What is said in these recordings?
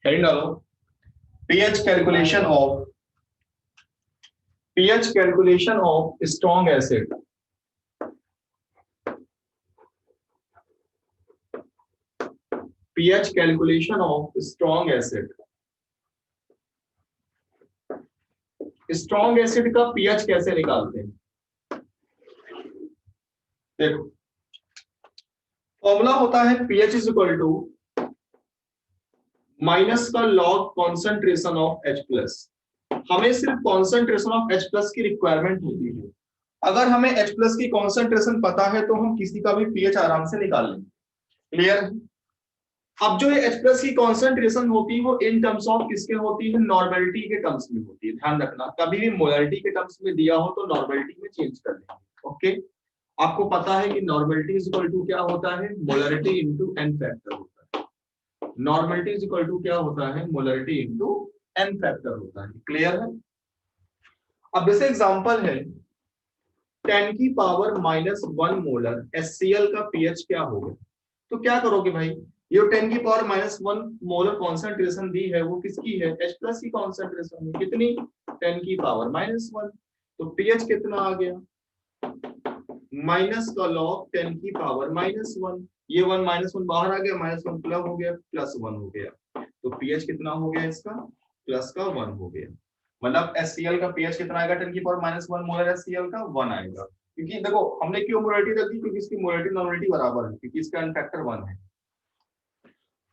Heading डालो pH calculation of strong acid. pH calculation of strong acid. Strong acid का pH कैसे निकालते हैं? देखो फॉर्मूला होता है pH is equal to minus का log concentration of H plus. हमें सिर्फ कॉन्सेंट्रेशन ऑफ H प्लस की रिक्वायरमेंट होती है। अगर हमें H प्लस की कॉन्सेंट्रेशन पता है तो हम किसी का भी पीएच आराम से निकाल लेंगे। क्लियर? अब जो ये H प्लस की कॉन्सेंट्रेशन होती है वो इन टर्म्स ऑफ किसके होती है? नॉर्मेलिटी के टर्म्स में होती है। ध्यान रखना, कभी भी मोलरिटी के टर्म्स में दिया हो तो नॉर्मेलिटी में चेंज कर लेंगे। ओके, आपको पता है कि नॉर्मेलिटी इज इक्वल टू क्या होता है? मोलरिटी इनटू एन फैक्टर होता है। नॉर्मेलिटी इज इक्वल टू क्या होता है? मोलरिटी इनटू एन फैक्टर होता है। क्लियर है? अब जैसे एग्जांपल है 10 की पावर -1 मोलर HCl का पीएच क्या होगा? तो क्या करोगे भाई, ये 10 की पावर -1 मोलर कॉन्सेंट्रेशन दी है वो किसकी है? H प्लस की कॉन्सेंट्रेशन है। कितनी? 10 की पावर -1। तो पीएच कितना आ गया? माइनस का लॉग 10 की पावर -1। ये 1 -1 बाहर आ गया, -1 प्लस हो गया, +1 हो गया। तो पीएच कितना हो गया इसका? प्लस का 1 हो गया। मतलब HCl का पीएच कितना आएगा? 10 की पावर -1 मोलर HCl का 1 आएगा। क्योंकि देखो हमने क्यों मोलरिटी रख दी? क्योंकि इसकी मोलरिटी नॉर्मेलिटी बराबर है, क्योंकि इसका एन फैक्टर 1 है।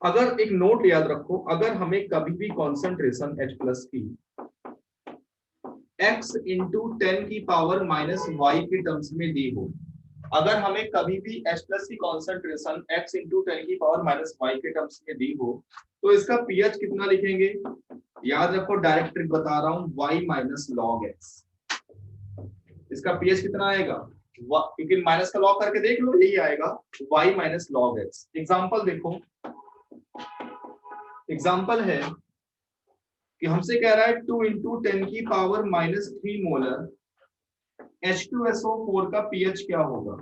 अगर एक नोट याद रखो, अगर हमें कभी भी कॉन्सेंट्रेशन H प्लस की x इंटू 10 की पावर -y के टर्म्स में दी हो, अगर हमें कभी भी H प्लस की कॉन्सेंट्रेशन x इंटू 10 की पावर -y के टर्म्स में दी हो तो इसका pH कितना लिखेंगे? याद रखो, डायरेक्ट ट्रिक बता रहा हूं, y माइनस लॉग x। इसका pH कितना आएगा? क्योंकि माइनस का लॉग करके देख लो, यही आएगा y minus log x। Example देखो, एग्जाम्पल है कि हमसे कह रहा है 2 इंटू 10 की पावर -3 मोलर H2SO4 का पीएच क्या होगा?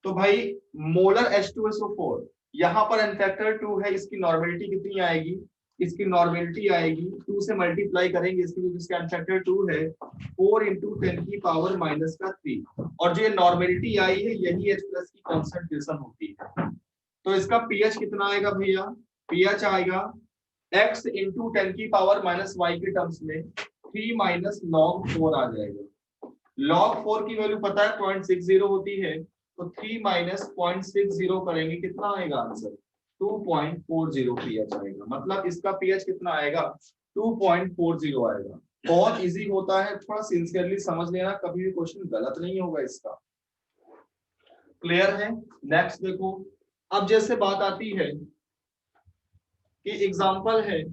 तो भाई मोलर H2SO4 यहाँ पर एन फैक्टर 2 है, इसकी नॉर्मेलिटी कितनी आएगी? इसकी नॉर्मेलिटी आएगी 2 से मल्टीप्लाई करेंगे इसकी, जिसका एन फैक्टर 2 है 4 इंटू 10 की पावर -3। और जो ये नॉर्मेलिटी आई है यही H प्लस की कॉन्सेंट्रेशन होती है। तो इसका पीएच कितना आएगा भैया? पीएच आएगा x इंटू 10 की पावर -y के टर्म्स में 3 माइनस लॉग 4 आ जाएगा। लॉग 4 की वैल्यू पता है 0.60 होती है, तो 3 माइनस 0.60 करेंगे, कितना आएगा आंसर? 2.40 पीएच आएगा। मतलब इसका पीएच कितना आएगा? 2.40 आएगा। बहुत इजी होता है, थोड़ा सिंसियरली समझ लेना, कभी भी क्वेश्चन गलत नहीं होगा इसका। क्लियर है? नेक्स्ट देखो, अब जैसे बात आती है कि एग्जांपल है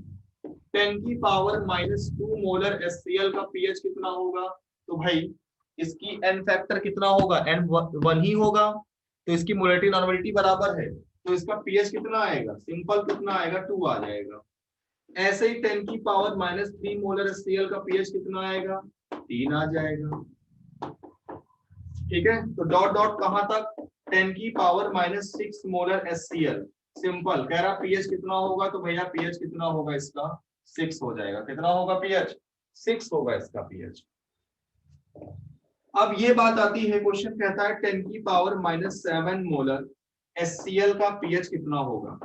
10 की पावर -2 मोलर HCl का पीएच कितना होगा? तो भाई इसकी एन फैक्टर कितना होगा? एन 1 ही होगा, तो इसकी मोलरिटी नॉर्मेलिटी बराबर है, तो इसका पीएच कितना आएगा? सिंपल कितना आएगा? 2 आ जाएगा। ऐसे ही 10 की पावर -3 मोलर HCl का पीएच कितना आएगा? 3 आ जाएगा। ठीक है, तो डॉट डॉट कहां तक? 10 की पावर -6 मोलर HCl। सिंपल कह रहा पीएच कितना होगा, तो भैया पीएच कितना होगा इसका? 6 हो जाएगा। कितना होगा पीएच? 6 होगा इसका पीएच। अब ये बात आती है, क्वेश्चन कहता है 10 की पावर -7 मोलर HCl का पीएच कितना होगा?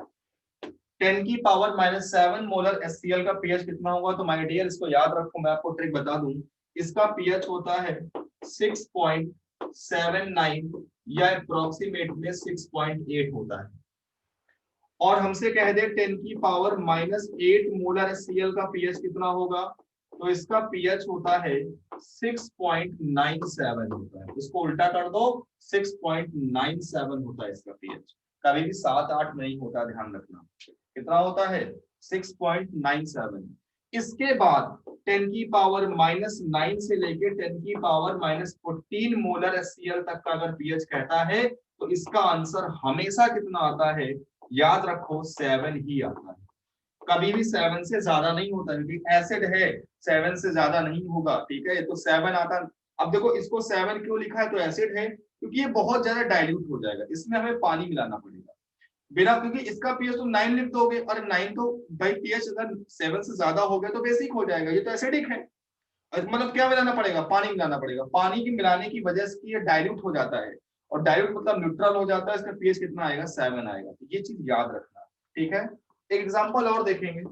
10 की पावर -7 मोलर HCl का पीएच कितना होगा? तो माय डियर इसको याद रखो, मैं आपको ट्रिक बता दूं, इसका पीएच होता है 6.79 या अप्रोक्सीमेट में 6.8 होता है। और हमसे कह दे 10 की पावर -8 मोलर HCl का पीएच कितना होगा? तो इसका पीएच होता है 6.97 होता है। इसको उल्टा कर दो, 6.97 होता है इसका पीएच। कभी भी 7-8 नहीं होता, ध्यान रखना। कितना होता है? 6.97। इसके बाद 10 की पावर -9 से लेके 10 की पावर -14 मोलर HCl तक का अगर पीएच कहता है तो इसका आंसर हमेशा कितना आता है? याद रखो 7 ही आता है। कभी भी 7 से ज्यादा नहीं होता, क्योंकि एसिड है, 7 से ज्यादा नहीं होगा। ठीक है, तो 7 आता। अब देखो इसको 7 क्यों लिखा है? तो एसिड है, क्योंकि ये बहुत ज्यादा डाइल्यूट हो जाएगा, इसमें हमें पानी मिलाना पड़ेगा। बिना, क्योंकि इसका पीएच तुम 9 लिख दोगे और 9 तो भाई पीएच अगर 7 से ज्यादा हो गया तो बेसिक हो जाएगा, ये तो एसिडिक है। मतलब क्या मिलाना पड़ेगा, पानी मिलाना पड़ेगा। पानी की मिलाने की वजह से ये डाइल्यूट हो जाता है, और डाइल्यूट मतलब न्यूट्रल हो जाता है, इसका पीएच कितना आएगा, 7 आएगा। ये चीज याद रखना, ठीक है। एक एग्जांपल और देखेंगे।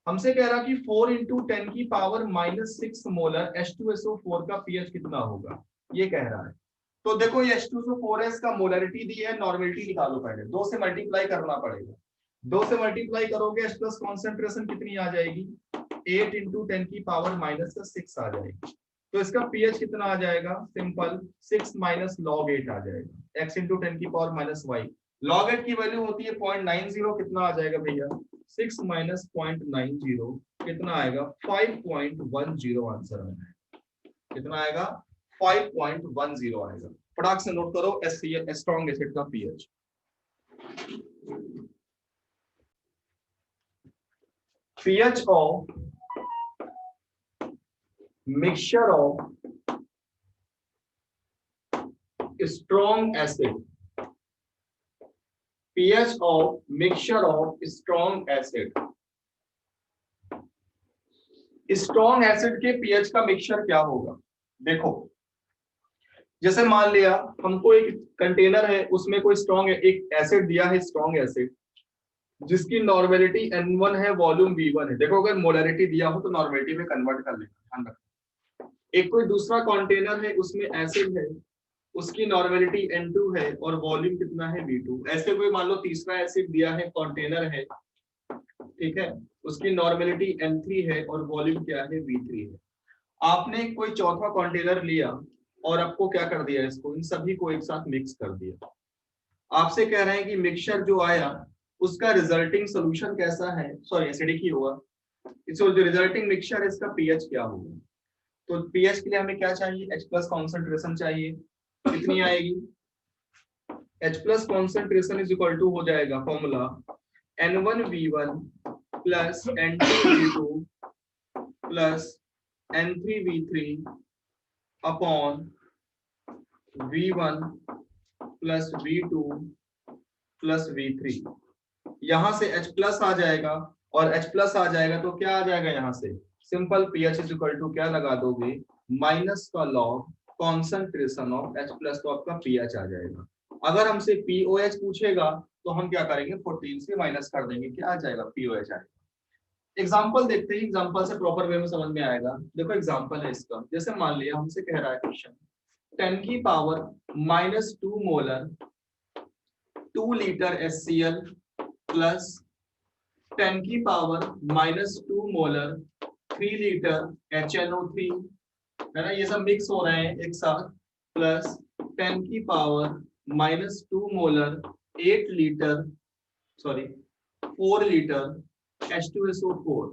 हमसे कह रहा कि 4 इंटू 10 की पावर -6 मोलर H2SO4 का पीएच कितना होगा, ये कह रहा है। तो देखो ये H2SO4 है, इसका मोलरिटी दी है, नॉर्मेलिटी निकालो पहले, 2 से मल्टीप्लाई करना पड़ेगा। 2 से मल्टीप्लाई करोगे H प्लस कॉन्सेंट्रेशन कितनी आ जाएगी, 8 इंटू 10 की पावर -6 आ जाएगी। तो इसका पीएच कितना आ जाएगा, सिंपल 6 माइनस लॉग 8 आ जाएगा, x इंटू 10 की पावर -y। लॉग 8 की वैल्यू होती है 0.90, कितना आ जाएगा भैया, 6 माइनस 0.90 कितना आएगा, 5.10 आंसर आएगा। कितना आएगा, 5.10 आएगा। फटाक से नोट करो, HCl स्ट्रॉन्ग एसिड का pH. pH of mixture of strong acid, pH of mixture of strong acid, strong acid के पीएच का मिक्सचर क्या होगा। देखो जैसे मान लिया हमको एक कंटेनर है, उसमें कोई स्ट्रॉन्ग एक एसिड दिया है, स्ट्रॉन्ग एसिड जिसकी नॉर्मेलिटी N1 है, वॉल्यूम V1 है। देखो अगर मोलरिटी दिया हो तो नॉर्मेलिटी में कन्वर्ट कर लेना, ध्यान रखना। एक कोई दूसरा कंटेनर है, उसमें एसिड है, उसकी नॉर्मेलिटी N2 है और वॉल्यूम कितना है V2। ऐसे कोई मान लो तीसरा एसिड दिया है, कंटेनर है, ठीक है, उसकी नॉर्मेलिटी N3 है और वॉल्यूम क्या है, V3 है। आपने कोई चौथा कंटेनर लिया और आपको क्या कर दिया, इसको इन सभी को एक साथ मिक्स कर दिया। आपसे कह रहे हैं कि मिक्सचर जो आया उसका रिजल्टिंग सोल्यूशन कैसा है, सॉरी एसिडिक ही होगा। इसको जो रिजल्टिंग मिक्सचर है इसका पीएच क्या होगा। तो पीएच के लिए हमें क्या चाहिए, H प्लस कॉन्सेंट्रेशन चाहिए, कितनी आएगी, H plus concentration is equal to हो जाएगा formula N1V1 plus N2V2 plus N3V3 upon V1 plus V2 plus V3। यहां से H प्लस आ जाएगा और H प्लस आ जाएगा तो क्या आ जाएगा, यहां से simple pH is equal to क्या लगा दोगे, माइनस का log concentration of H plus, तो आपका पीएच आ जाएगा। अगर हमसे पीओएच पूछेगा तो हम क्या करेंगे, 14 से माइनस कर देंगे, क्या आ जाएगा, पीओएच आएगा। एग्जाम्पल देखते हैं, एग्जाम्पल से प्रॉपर वे में समझ में आएगा। देखो एग्जाम्पल है इसका, जैसे मान लिया हमसे कह रहा है क्वेश्चन 10 की power -2 molar 2 litre HCl plus 10 की पावर -2 मोलर 3 लीटर HNO3, है ना, ये सब मिक्स हो रहे हैं एक साथ, प्लस 10 की power -2 molar 8 litre, sorry 4 litre H2SO4,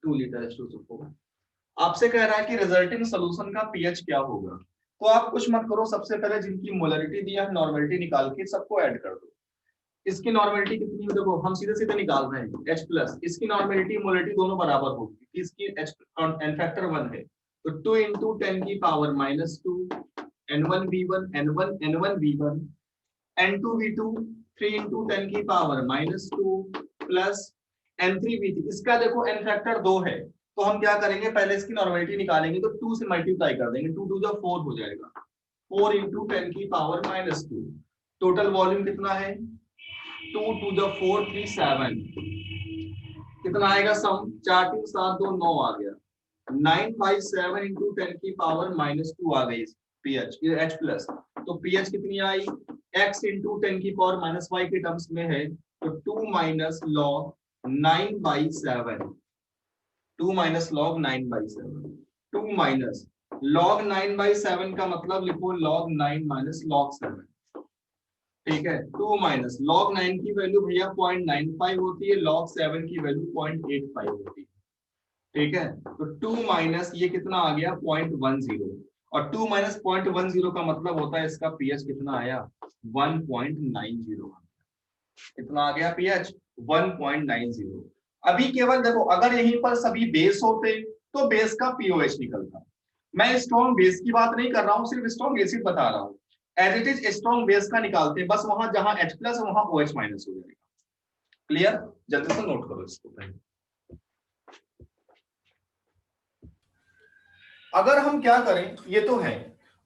2 litre H2SO4। आपसे कह रहा है कि रिजल्टिंग सोल्यूशन का पीएच क्या होगा। तो आप कुछ मत करो, सबसे पहले जिनकी मोलरिटी दिया है नॉर्मेलिटी निकाल के सबको ऐड कर दो। इसकी नॉर्मेलिटी कितनी है, देखो हम सीधे सीधे निकाल रहे हैं, H प्लस, इसकी नॉर्मेलिटी मोलरिटी दोनों बराबर होगी, इसकी H एन फैक्टर 1 है, तो 2 इंटू 10 की power -2 N1V1 N1V1 N2V2 3 into 10 की पावर -2 प्लस N3V3। इसका देखो एन फैक्टर 2 है, तो हम क्या करेंगे, पहले इसकी नॉर्मेलिटी निकालेंगे, तो 2 से मल्टीप्लाई कर देंगे, 2 2 4 हो जाएगा, 4 इंटू 10 की पावर -2। टोटल वॉल्यूम कितना है, 2 2 4 3 7, कितना आएगा सम, 4 3 7 2 9 आ गया, 9/7 इंटू 10 की पावर -2 आ गई पीएच, H प्लस। तो पीएच कितनी आई, x इंटू 10 की पावर -y के टर्म्स में है, तो 2 minus log 9/7, 2 minus log 9/7, 2 minus log 9/7 का मतलब लिखो लॉग 9 माइनस लॉग 7, ठीक है। 2 माइनस लॉग 9 की वैल्यू भैया 0.95 होती है, लॉग 7 की वैल्यू 0.85 होती है, ठीक है। तो 2 माइनस ये कितना आ गया, 0.10, और 2 माइनस 0.10 का मतलब होता है इसका पीएच कितना आया, 1.90। कितना आ गया पीएच, 1.90। अभी केवल देखो अगर यहीं पर सभी बेस होते तो बेस का पीओएच निकलता। मैं स्ट्रॉन्ग बेस की बात नहीं कर रहा हूँ, सिर्फ स्ट्रॉन्ग एसिड बता रहा हूँ। As it is strong base का निकालते हैं, बस वहां जहां H प्लस है वहां OH माइनस हो जाएगा। क्लियर? जल्दी से नोट करो इसको। अगर हम क्या करें, ये तो है,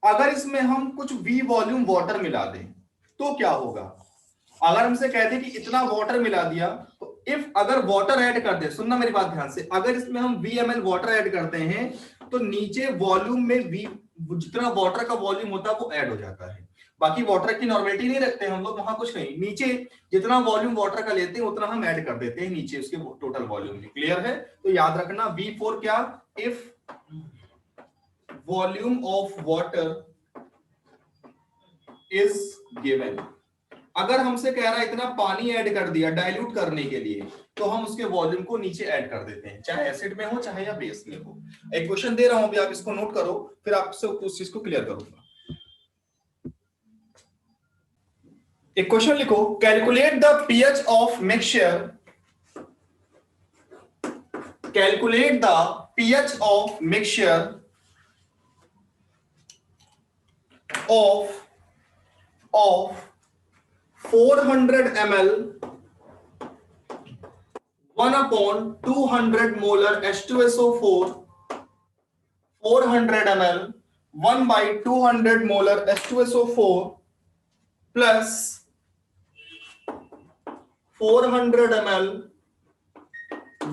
अगर इसमें हम कुछ V वॉल्यूम वाटर मिला दें तो क्या होगा? अगर हमसे कहते कि इतना वाटर मिला दिया, तो इफ अगर वाटर ऐड कर दे, सुनना मेरी बात ध्यान से, अगर इसमें हम VmL वाटर ऐड करते हैं तो नीचे वॉल्यूम में V जितना वाटर का वॉल्यूम होता है वो ऐड हो जाता है। बाकी वाटर की नॉर्मेलिटी नहीं रखते हम लोग, वहां कुछ नहीं, नीचे जितना वॉल्यूम वाटर का लेते हैं उतना हम ऐड कर देते हैं नीचे उसके टोटल वॉल्यूम में। क्लियर है? तो याद रखना V4 क्या, if volume of water is given, अगर हमसे कह रहा है इतना पानी ऐड कर दिया डाइल्यूट करने के लिए, तो हम उसके वॉल्यूम को नीचे ऐड कर देते हैं, चाहे एसिड में हो चाहे या बेस में हो। एक क्वेश्चन दे रहा हूं अभी, आप इसको नोट करो, फिर आपसे उस चीज को क्लियर करूंगा। एक क्वेश्चन लिखो, calculate the pH of mixture, calculate the pH of mixture of 400 ml 1/200 molar H2SO4, 400 ml 1/200 molar H2SO4 plus 400 ml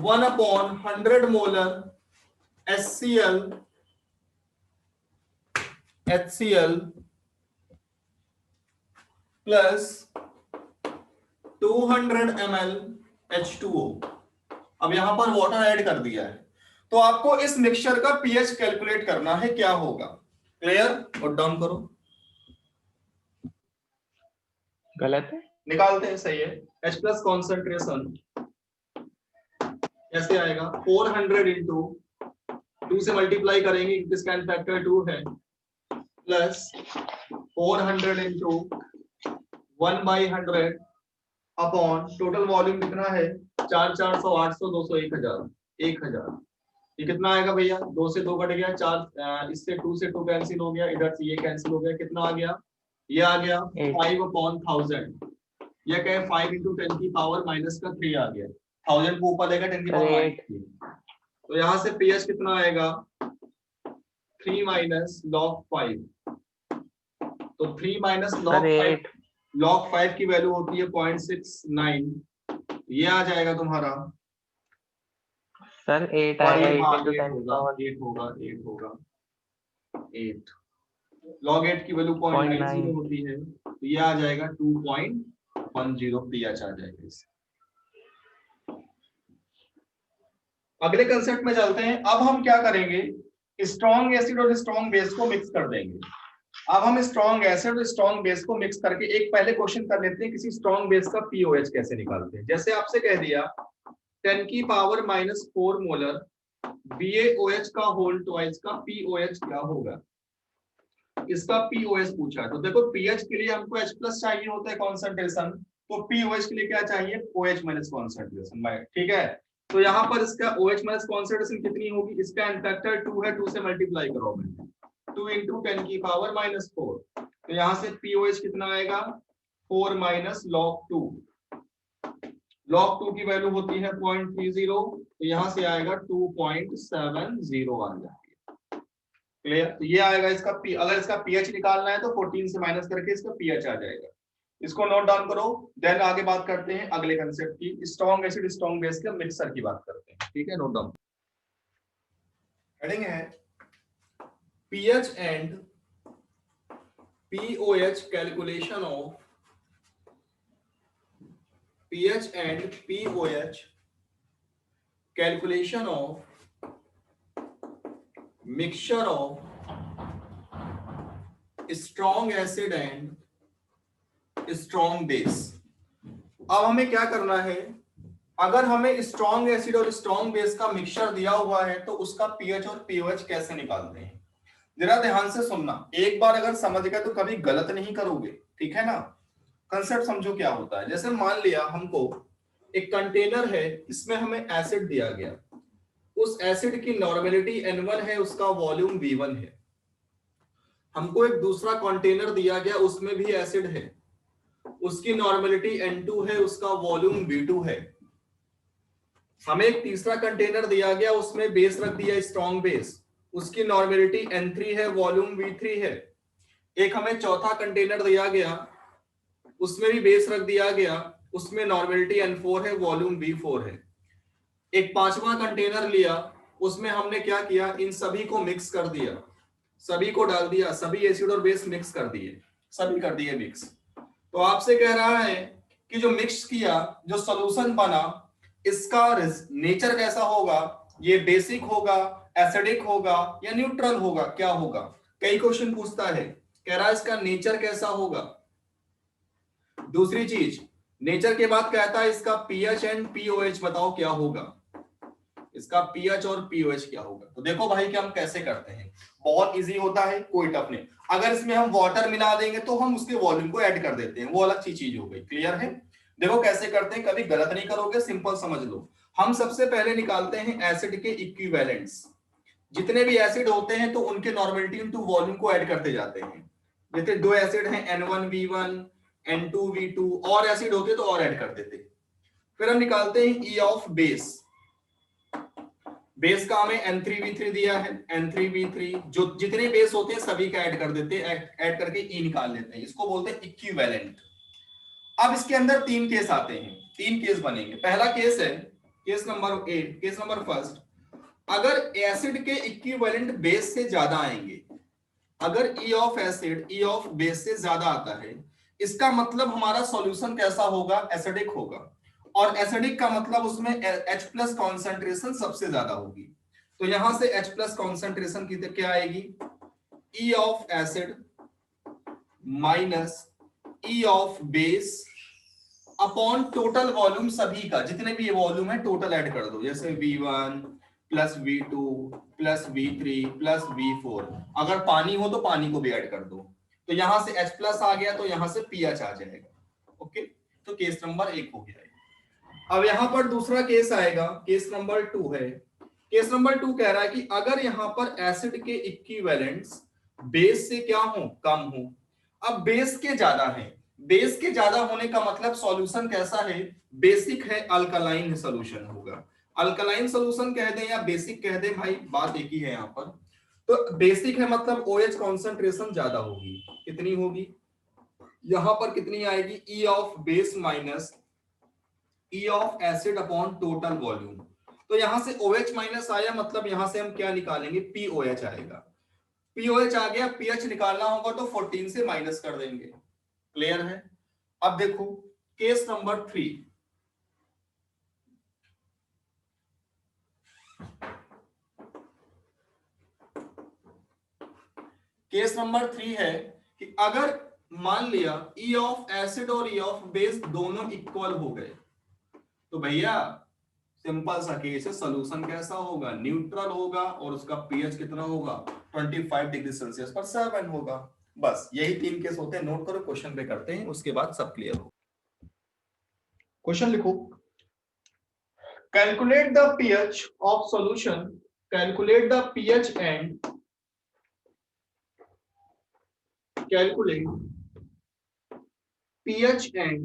1/100 molar HCl plus 200 ml H2O। अब यहां पर वाटर ऐड कर दिया है, तो आपको इस मिक्सचर का पीएच कैलकुलेट करना है, क्या होगा? क्लियर? नोट डाउन करो। गलत है, निकालते हैं, सही है। H प्लस कॉन्सेंट्रेशन कैसे आएगा? 400 इंटू 2 से मल्टीप्लाई करेंगे, इसका फैक्टर 2 है, plus 400 into 1/100 upon total volume कितना है? 4 400 800 200 1000। ये कितना आएगा भैया? 2 से 2 कट गया, 4 इससे 2 से 2 कैंसिल हो गया, इधर से ये कैंसिल हो गया, कितना आ गया? ये आ गया 5/1000। ये क्या है? 5 × 10 की पावर -3 आ गया, 1000 को ऊपर लेगा 10 की पावर -3। तो यहाँ से पीएच कितना आएगा? 3 - log 5। तो 3 - log 5, log 5 की वैल्यू होती है 0.69, ये आ जाएगा तुम्हारा सर 8 आएगा, 8 × 8 log 8 की वैल्यू 0.90 होती है, तो ये आ जाएगा 2.10 पीएच आ जाएगा इस। अगले कंसेप्ट में चलते हैं। अब हम क्या करेंगे, स्ट्रॉन्ग एसिड और स्ट्रॉन्ग बेस को मिक्स कर देंगे। अब हम स्ट्रॉन्ग एसिड और स्ट्रॉन्ग बेस को मिक्स करके एक पहले क्वेश्चन कर लेते हैं, किसी स्ट्रॉन्ग बेस का पीओएच कैसे निकालते हैं। जैसे आपसे कह दिया 10 की पावर -4 मोलर BaOH का होल ट्वाइस का पीओएच क्या होगा, इसका पीओएच पूछा है। तो देखो पीएच के लिए हमको H+ चाहिए होता है कॉन्सेंट्रेशन, तो पीओएच के लिए क्या चाहिए? OH- concentration. ठीक है, तो यहाँ पर इसका OH- कॉन्सेंट्रेशन कितनी होगी? इसका फैक्टर 2 है, 2 से मल्टीप्लाई करो, 2 × 10 की पावर -4, तो यहाँ से पीओएच कितना आएगा? 4 - log 2। log 2 की वैल्यू होती है 0.30, तो यहाँ से आएगा 2.70 आ जाएगी। क्लियर? तो ये आएगा इसका पी, अगर इसका पीएच निकालना है तो 14 से माइनस करके इसका पीएच आ जाएगा। इसको नोट डाउन करो, देन आगे बात करते हैं अगले कंसेप्ट की, स्ट्रॉन्ग एसिड स्ट्रॉन्ग बेस के मिक्सर की बात करते हैं। ठीक है, नोट डाउन। हेडिंग है pH and pOH calculation of pH and pOH calculation of mixture of strong acid and strong base। अब हमें क्या करना है, अगर हमें स्ट्रॉन्ग एसिड और स्ट्रॉन्ग बेस का मिक्सचर दिया हुआ है तो उसका पीएच और पीओएच कैसे निकालते हैं। जरा ध्यान से सुनना, एक बार अगर समझ गए तो कभी गलत नहीं करोगे, ठीक है ना। कंसेप्ट समझो क्या होता है। जैसे मान लिया हमको एक कंटेनर है, इसमें हमें एसिड दिया गया, उस एसिड की नॉर्मेलिटी N1 है, उसका वॉल्यूम V1 है। हमको एक दूसरा कंटेनर दिया गया, उसमें भी एसिड है, उसकी नॉर्मेलिटी N2 है, उसका वॉल्यूम V2 है। हमें एक तीसरा कंटेनर दिया गया, उसमें बेस रख दिया, स्ट्रॉन्ग बेस, उसकी नॉर्मेलिटी N3 है, वॉल्यूम V3 है। एक हमें चौथा कंटेनर दिया गया, उसमें भी बेस रख दिया गया, उसमें नॉर्मेलिटी N4 है, वॉल्यूम V4 है। एक पांचवा कंटेनर लिया, उसमें हमने क्या किया, इन सभी को मिक्स कर दिया, सभी को डाल दिया, सभी एसिड और बेस मिक्स कर दिए, सभी कर दिए मिक्स। तो आपसे कह रहा है कि जो मिक्स किया, जो सॉल्यूशन बना, इसका नेचर कैसा होगा, ये बेसिक होगा, एसिडिक होगा या न्यूट्रल होगा, क्या होगा। कई क्वेश्चन पूछता है, कह रहा है इसका नेचर कैसा होगा। दूसरी चीज, नेचर के बाद कहता है इसका पीएच एंड पीओएच बताओ क्या होगा, इसका पीएच और पीओएच क्या होगा। तो देखो भाई कि हम कैसे करते हैं, बहुत इजी होता है, कोई टफ नहीं। अगर इसमें हम वाटर मिला देंगे तो हम उसके वॉल्यूम को ऐड कर देते हैं, वो अलग चीज हो गई। क्लियर है। देखो कैसे करते हैं, कभी गलत नहीं करोगे, सिंपल समझ लो। हम सबसे पहले निकालते हैं एसिड के इक्विवेलेंट्स। जितने भी एसिड होते हैं तो उनके नॉर्मेलिटी इनटू वॉल्यूम को ऐड करते जाते हैं। जैसे दो एसिड हैं N1V1 N2V2, और एसिड होते तो और ऐड कर देते। फिर हम निकालते हैं E ऑफ बेस। बेस का हमें N3V3 दिया है, N3V3 जो जितने बेस होते हैं सभी का ऐड कर देते हैं, ऐड करके E निकाल लेते हैं, इसको बोलते हैं इक्विवेलेंट। अब इसके अंदर तीन केस आते हैं, तीन केस बनेंगे। पहला केस है case number 8, case number first, अगर एसिड के इक्विवेलेंट बेस से ज्यादा आएंगे, अगर E of acid E of base से ज्यादा आता है, इसका मतलब हमारा सॉल्यूशन कैसा होगा, एसिडिक होगा। और एसिडिक का मतलब उसमें H+ कॉन्सेंट्रेशन सबसे ज्यादा होगी। तो यहां से H+ कॉन्सेंट्रेशन की क्या आएगी, E of acid minus E of base upon total volume, सभी का जितने भी वॉल्यूम है टोटल ऐड कर दो। जैसे V1 plus V2 plus V3 plus V4, अगर पानी हो तो पानी को भी ऐड कर दो। तो यहां से H+ आ गया, तो यहां से pH आ जाएगा। ओके, तो केस नंबर 1 हो गया। अब यहां पर दूसरा केस आएगा, केस नंबर 2 है। केस नंबर 2 कह रहा है कि अगर यहां पर एसिड के इक्विवेलेंट्स बेस से क्या हो, कम हो। अब बेस के ज्यादा है, बेस के ज्यादा होने का मतलब सॉल्यूशन कैसा है, बेसिक है, अल्कलाइन सॉल्यूशन होगा। अल्कलाइन सॉल्यूशन कह दें या बेसिक कह दें, भाई बात एक ही है यहाँ पर। तो बेसिक है मतलब OH कॉन्सेंट्रेशन ज्यादा होगी, कितनी होगी, यहां पर कितनी आएगी, E of base minus E of acid upon total volume. तो यहां से OH माइनस आया, मतलब यहां से हम क्या निकालेंगे, POH आएगा। POH आ गया, pH निकालना होगा तो 14 से माइनस कर देंगे। क्लियर है। अब देखो केस नंबर 3, केस नंबर 3 है कि अगर मान लिया E ऑफ एसिड और E ऑफ बेस दोनों इक्वल हो गए, तो भैया सिंपल सा केस है, सोल्यूशन कैसा होगा, न्यूट्रल होगा, और उसका पीएच कितना होगा, 25 डिग्री सेल्सियस पर 7 होगा। बस यही तीन केस होते हैं, नोट करो, क्वेश्चन पे करते हैं, उसके बाद सब क्लियर हो। क्वेश्चन लिखो, calculate the pH of solution, calculate the pH and calculate pH and